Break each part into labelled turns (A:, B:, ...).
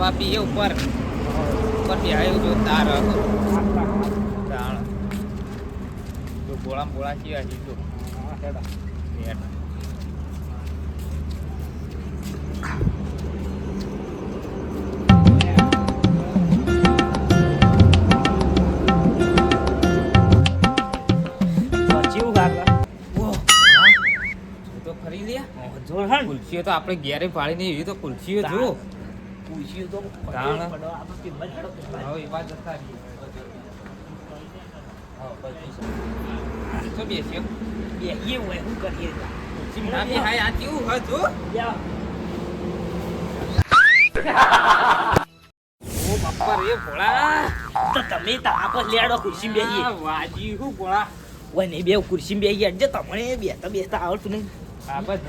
A: હવા પીએ ઉપર બે જો તાર તો બોળા છીએ હજી તો ફરી લે કુલસીઓ તો આપણે ઘેરે પાડીને એવી તો કુલસીઓ જો
B: પૂછ્યું તો
A: તો બેસ્યો
B: એ હોય શું કરીએ
A: ના બે હાય આ કેવું હતું ઓ બાપા રે ભોળા
B: તો તમે તો આપસ લેડો ખુરશી બેહીએ
A: વાજી હું ભોળા
B: ઓય ને બે ખુરશી બેહીએ એટલે તમને બેસતા આવડતું નહીં
A: આપસ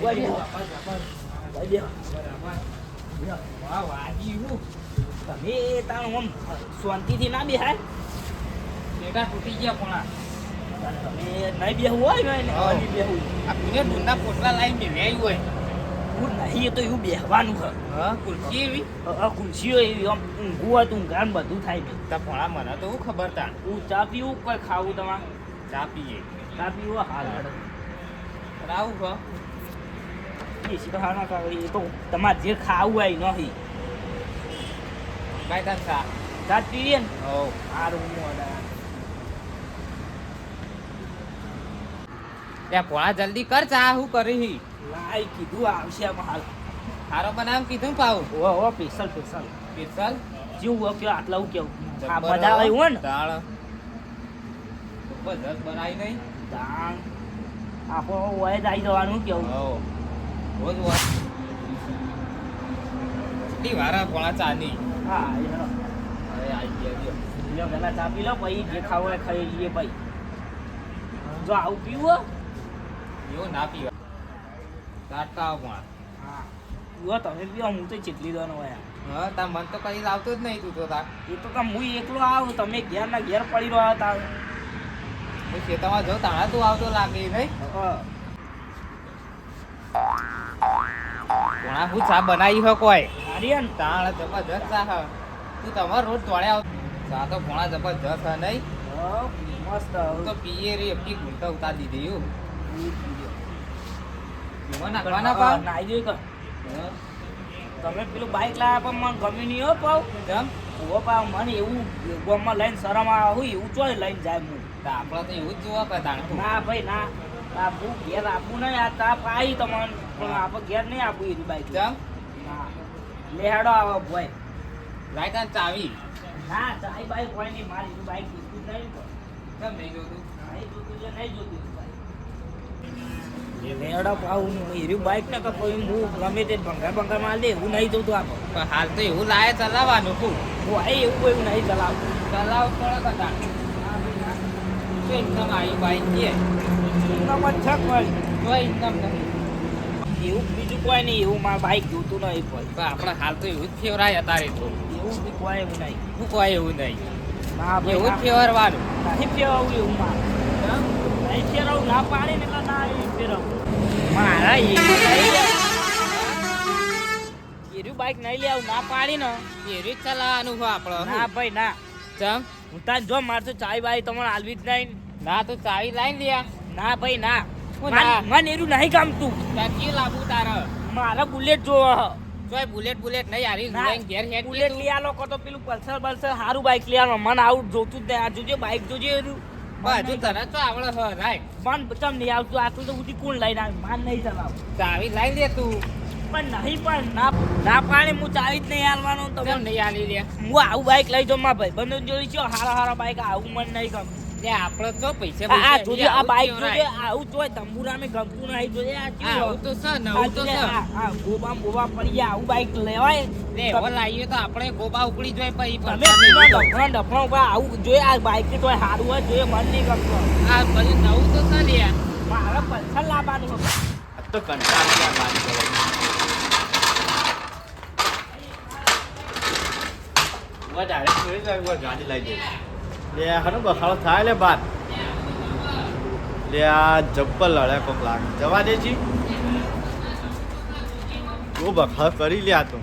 A: વાહ વાજી હું
B: તમે તાણ આમ શાંતિથી ના બેહાય
A: બેટા તૂટી ગયા ભોળા
B: તમે નહીં બેહવું હોય ને નહીં બેહવું
A: આ પીને ડુંડા પોટલા લાઈન મેં હોય
B: હું નહીં તો એવું બેહવાનું છે
A: હા ખુરશી એવી
B: ખુરશીઓ એવી આમ ઊંઘું હોય તો ઊંઘાન બધું થાય બે
A: તા ભોળા મને તો ખબર તા
B: હું ચા પીવું કોઈ ખાવું તમારે
A: ચા પીએ
B: ચા પીવું હાલ
A: રાવું હ
B: એ શીખવા ના કાગળી એ તો તમારે જે ખાવું હોય નહીં
A: કાંઈ તાર ચા
B: ચા પીએ ને
A: હો
B: સારું હું
A: ત્યાં ભોળા જલ્દી કર ચા હું કરી
B: લાઈ કીધું આવશે આમાં હાલ
A: હારો બનાવ કીધું પાવું
B: ઓ સ્પેશિયલ
A: પિસ્તલ
B: જેવું કે આટલા હું કેવું આ મજા આવી હોય ને
A: દાળ બસ બનાવી નહીં
B: દાણ આપણો હોય જ આવી જવાનું કેવું
A: હો રોજ વાત કેટલી વારા ભોળા ચાની
B: હા
A: અરે આવી ગયા
B: લો પેલા ચા પી લો પછી જે ખાવું હોય ખાઈ લઈએ ભાઈ જો આવું પીવું
A: એવું ના પીવા તાટકા આવો ભોળા
B: હા પીવો તમે પીવો હું તો ચેટલી દોનો હોય
A: હા તાર મન તો કઈ આવતો જ નહીં તું તો તાર
B: એ તો હું એકલો આવું તમે ઘેર ના ઘેર પડી રહ્યો તાર
A: હું ખેતરમાં જાઉં તાણા તું આવતો લાગે નહીં ભોળા હું ચા બનાવી હો કોઈ
B: આર્યન
A: તાણ જબરજસ્ત ચા હ તું તમારો રોજ તોડે આવ ચા તો ભોળા જબરજસ્ત હ નહીં
B: મસ્ત
A: હું તો પીએ રે એપી ગુંતા ઉતાર દીધી એવું પીવા નાખવાના પાવ
B: નાઈ જોઈ કર તમે પેલું બાઈક લાવ્યા પણ મને ગમ્યું નહીં હો પાવ
A: કેમ
B: ઓ પાવ મને એવું ગોમમાં લઈને શરમ આવે હું એવું ચોય લઈને જાય હું
A: આપણે તો એવું જ જોવા કરતા
B: ના ભાઈ ના આપું ઘેર આપું નહીં આ તાપ આવી તમને પણ આપણે ઘેર નહીં આપું એની બાઈક
A: કેમ
B: ના લેહાડો આવે ભાઈ
A: લાઈટ આ ચાવી
B: ના ચાઈ બાઈક હોય નહીં મારી એની બાઈક દીધું નહીં
A: કેમ નહીં જોતું
B: નહીં જોતું છે નહીં જોતું લેહાડો પાવું એરી બાઈક ને કપો હું ગમે તે ભંગા માર દે એવું નહીં જોતું આપણે
A: પણ હાલ તો એવું લાયે ચલાવવાનું તું
B: હું આઈ એવું નહીં ચલાવતું
A: ચલાવ પડે કદા તો ઇન્કમ આવી બાઈક કે
B: ઇન્કમ જ છે કોઈ
A: તો ઇન્કમ નહીં
B: એવું બીજું કોઈ નહીં એવું મારા બાઈક જોતું નહીં કોઈ
A: તો આપણે હાલ તો એવું જ ફેવરાય અત્યારે તો
B: એવું બી કોઈ એવું નહીં
A: શું કોઈ એવું નહીં
B: ના ભાઈ
A: એવું જ ફેવરવાનું
B: નહીં ફેરવું એવું મારે નહીં ફેરવું ના પાડી ને એટલે ના ફેરવું મારા એરું બાઈક નહીં લેવું ના પાડી ને
A: એ રીત ચલાવવાનું હોય આપણે
B: ના ભાઈ ના
A: ચમ
B: હું તાર જો મારે તો ચાય બાઈ તમારે આલવી જ નહીં
A: ના તો ચાવી લાઈન લ્યા
B: ના ભાઈ ના
A: હું ના.
B: મને એરું નહીં ગમતું
A: ક્યાંથી લાવુ તારે
B: મારે બુલેટ જોવો
A: જોય બુલેટ લઈ આરી
B: ના,
A: લઈને ઘેર હેડ
B: બુલેટ લઈ આલો કો તો પેલું પલ્સર સારું બાઈક લઈ આલો મને આવું જોતું જ નહીં આ જોજે બાઈક જોજે એરું
A: બાજુ તને તો આવડે હ રાઈટ
B: મન ચમ નહીં આવતું આટલું તો ઉધી કોણ લઈને આવે માન નહીં ચલાવ
A: ચાવી લાઈ લે તું
B: પણ નહીં પણ ના પાડે હું ચાવી જ નહીં હાલવાનો તો
A: કેમ નહીં આલી લે
B: હું આવું બાઈક લઈ જાઉં મારા ભાઈ બંધો જોડી છો હારા બાઈક આવું મને નહીં ગમતું
A: લે આપણે તો પૈસા
B: આ જોજે આ બાઈક જોજે આવું જોય તંબુરામે ગમતું નહીં જોજે આ
A: આવું તો છે નવું તો છે
B: આ ગોબા પડી જાય આવું બાઈક લેવાય
A: લે હવે લાવીએ તો આપણે ગોબા ઉપડી જોય પછી
B: તમે ડફણો આવું જોઈએ આ બાઈક તો સારું હોય જોઈએ મન નહીં ગમતું
A: આ બધું નવું તો છે લે
B: મારે પલ્સર લાવવાનું હતું
A: આ તો કંટાળ વાત કરે
C: વધારે જોઈ જાય ગાડી લઈ જાય લે હનો બખાડો થાય લે બાદ લે આ જબ્બર લડે કોક લાગે જવા દેજી બહુ બખાડો કરી લે આ તો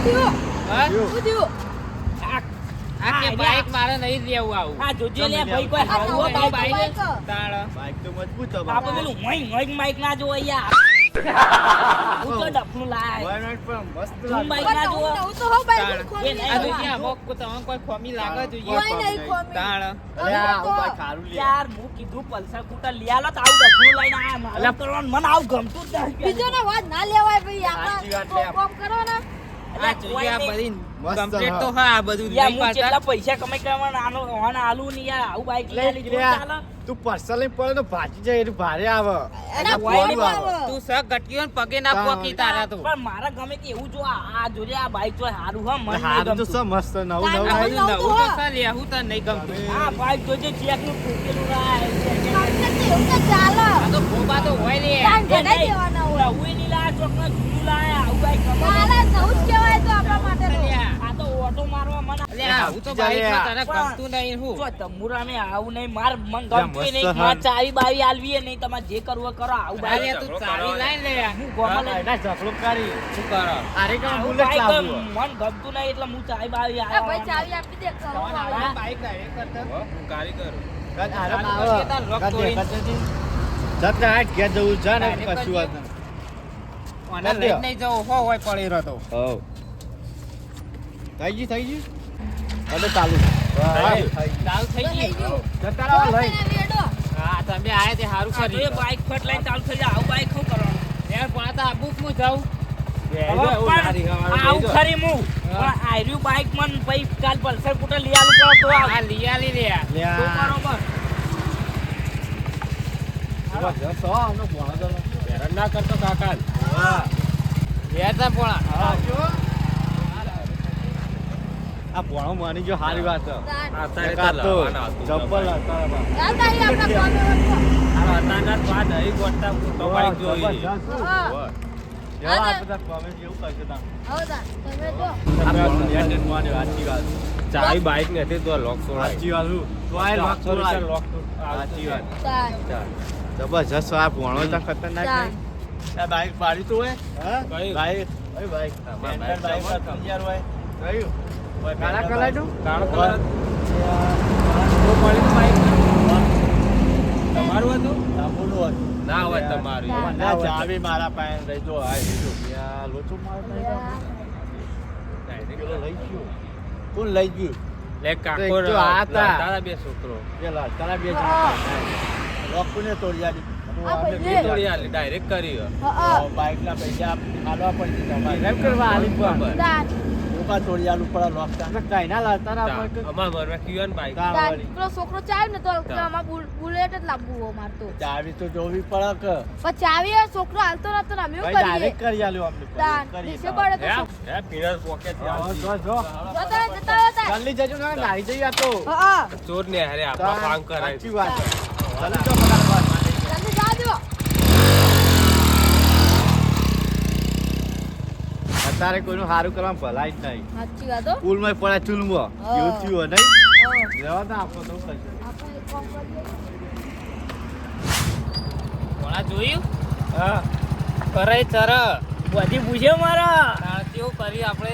A: હા?
C: શું?
A: આ કે બાઈક મારે નહીં લેવું આવું
B: આ જોજે લે ભાઈ કોઈ હારું હોય
A: બાઈક
B: બાઈક
A: બાઈક તાળ
C: બાઈક તો મજબૂત છે
B: આપણે પેલું મોઈંગ માઈક ના જો યાર હું તો ડફનું લાય
C: વાયનાટ પણ મસ્ત
B: તું
C: લાગે.
B: બાઈક ના જો
A: આ દુનિયા મોક તમે કોઈ ખોમી લાગે જોઈએ તાળ
C: અરે આ આવું બાઈક સારું લે.
B: યાર હું કીધું પલ્સર કૂટર લઈ આલો તો આવું ડફનું લઈને આયા મારે કરવાનું મને આવું ગમતું જ નથી
D: બીજો ને વાત ના લેવાય ભાઈ
C: સાચી વાત લે.
D: આપણે કોમ કરો ને
A: આ જોઈએ આ બધી
C: મસ્ત
A: કમ્પ્લીટ તો
C: હા.
A: હા આ બધું
B: યાર
A: નહીં
B: હું
A: પાડતા.
B: જેટલા પૈસા કમાઈ કરવાના આનો હોવાના આલુ ની યાર આવું બાઈક લઈ આલી જો ચાલે
C: તું પર્સનલી પડે તો ભાજી જાય એટલે ભારે આવે
D: એના
C: પોળું
D: પોળું
C: આવે.
D: આવે.
A: તું સગ ગટકીઓ ને પગે ના પોકી તારા તો
B: પણ મારા ગમે કે એવું જો આ જોજે આ બાઈક જો હારું હા મને નહીં
C: હારું તો
B: ગમતું.
C: શું મસ્ત નવું
D: તારું
C: નવું
A: આ
C: આવી.
A: બધું
D: નવું તો
A: નવું તો
D: હા.
A: સર લેવું તો નહીં ગમતું
B: આ બાઈક જોજે ચેક નું ફૂટેલું રાય
D: આપણે તો એવું તો ચાલે
A: આ તો ખોબા તો હોય લે
D: તાન જગાઈ દેવાના હોય
B: નવું નહીં લાયા ચોક ના જૂનું લાયા આવું બાઈક ગમે
D: ચાલે નવું જ કહેવાય તો આપણા માટે તો.
B: આ તો ઓટો મારવા મને
A: અલે આવું તો બાઈકમાં તને ગમતું નહીં હું
B: જો તમુરાને આવું નહીં માર મન
C: જા,
B: ગમતું
C: મસ્ત
B: નહીં
C: હા.
B: માર ચાવી બાવી આલવી નહીં તમારે જે કરવું હોય કરો આવું
A: અરે
B: બાઈક
A: તું ચાવી લાઈન લે
B: હું ગોમાં લઈને
C: એના ઝઘડો કરી
A: શું કરો
C: આરે કામ
B: આવું
C: બુલેટ
B: બાઈક
C: લાવવું
B: મન ગમતું નહીં એટલે હું ચાવી બાવી
D: એ ભાઈ ચાવી આપી દે કરો
A: તમારા બાઈક ડાયરેક્ટ કરતા
E: હું કારીગર
C: કદ આરે
A: ચાલુ
C: આવો.
A: કરીએ તાર લોક
C: કદ
A: તોડી.
C: દેખાત નથી. જત હાટ ઘેર જવું છે ને
A: Direct
C: કશું વાત
A: કરજે.
C: નહીં.
A: અને લઈને નહીં જવો હો હોય પડી રહ્યો તો
C: હવ. થઈ ગયું હવે ચાલુ
A: ચાલુ થઈ
D: થઈ
A: ગયું
D: ગયું
C: જતા રહો લઈ
D: પોતાના વેડો.
A: હા તમે આયા તે સારું
B: આ તો એ
A: કર્યું
B: બાઈક ફટ લઈને ચાલુ થઈ જાય આવું બાઈક શું કરવાનું
A: યાર પણ આ તો આ બુક હું જાઉં
B: હવે પણ આવું ખરી હું પણ આર્યું બાઈક મન ભાઈ કાલ પલ્સર કૂટર લઈ આલું પડે તો
A: આ લીયાલી લે
B: તો
C: લ્યા.
B: બરોબર
C: જબરજસ્ત હો, આમનો ભોણો તો.
E: હેરાન ના કરતો કાકા
C: વાહ.
A: યાર તા પણ
C: હા, જો. આ ભોણો માની જો સારી વાત છે.
D: તાન.
E: અત્યારે
C: એક આ તો
E: લાવવાના હતું
C: ચપ્પલ હતા બા.
D: ચાલ તાઈ આપણા કોમે વળગો.
E: અતાના બાદ અહીં ગોઠતા તો બાઈક જોઈ
C: જબરજસ્ત.
D: હા.
C: જેવા આ બધા comment જેવું કરશે તાણ.
D: હવે તાન, તમે જો.
C: આ ભોણો યાદ જ માની સાચી વાત.
E: ચાવી બાઈક ને હતી તો લોક
C: સાચી વાત હું. તો આ લોક તોડાય. સાચી વાત.
D: તાન.
C: જબરજસ્ત આ ભોણો તો ખતરનાક
D: તાન.
C: નહીં. આ બાઈક પાડી તું હોય
E: કયું?
C: બાઈક ઓય બાઈક
E: તમારા
C: સ્પેન્ડર
E: બાઈક
C: બાઈક
E: જબરજસ્ત.
C: તૈયાર હોય કયું ઓય કાળા કલરનું
E: કાળો કલર તમારું હતું
C: તાંબુનું હતું.
E: ના હોય તમારું
D: ના.
C: ના ચાવી મારા પાસે રહી જો આ લીધો યા લોચો મારો નહીં પેલો લઈ ગયો કોણ લઈ ગયું
E: લે કાકો
C: એક તો આ હતા.
E: તારા બે છોકરો
C: પેલા તારા બે લોક કોને તોડી આલી
D: આ ભાઈ
E: એ તોડી આલી ડાયરેક્ટ કરી
D: હા
C: બાઈક ના પૈસા હાલવા પડશે તમારે કેમ કરવા આલી પણ
D: તાન.
C: લોકા તોડી આલું પડે લોક કઈ ના લાવતા ના આપણે
E: અમાર ઘરમાં કિયોન બાઈક
C: તાર
D: તાન.
C: વળી.
D: પેલો છોકરો ચાવી ને તો
E: તાન.
D: આમાં બુલેટ જ લાવવું હોય મારતો
C: ચાવી તો જોવી પડે કે
D: પણ ચાવી એ છોકરો હાલતો નતો ને અમે એવું
C: ભાઈ
D: કરીએ
C: ડાયરેક્ટ કરી આલ્યું અમને
D: તાન.
C: કરીએ
D: નીચે પડે તો શું?
E: હે પીળર પોકેટ
C: જો જો
D: જો તારે જતા હો તાન.
C: જલ્દી જજો ને નાઈ જઈએ આ તો
D: હા
E: ચોર ને હારે આપણા કામ કરાય
C: સાચી વાત છે. જલ્દી જો ફટાફટ.
D: જલ્દી જાજો.
C: અત્યારે કોઈનું સારું કરવાનું ભલાઈ જ નહીં
D: સાચી વાત હો.
C: સ્કૂલમાં પડ્યા ચૂલમાં
D: હા.
C: એવું થયું હોય નહીં
D: હા.
C: રહેવા દો આપણો તો કશું.
D: આપણે એક કામ કરીએ.
A: કોણા જોયું
E: હા
A: કરે ચર
B: બધી પૂછ્યો મારા
A: કેવું કર્યું આપણે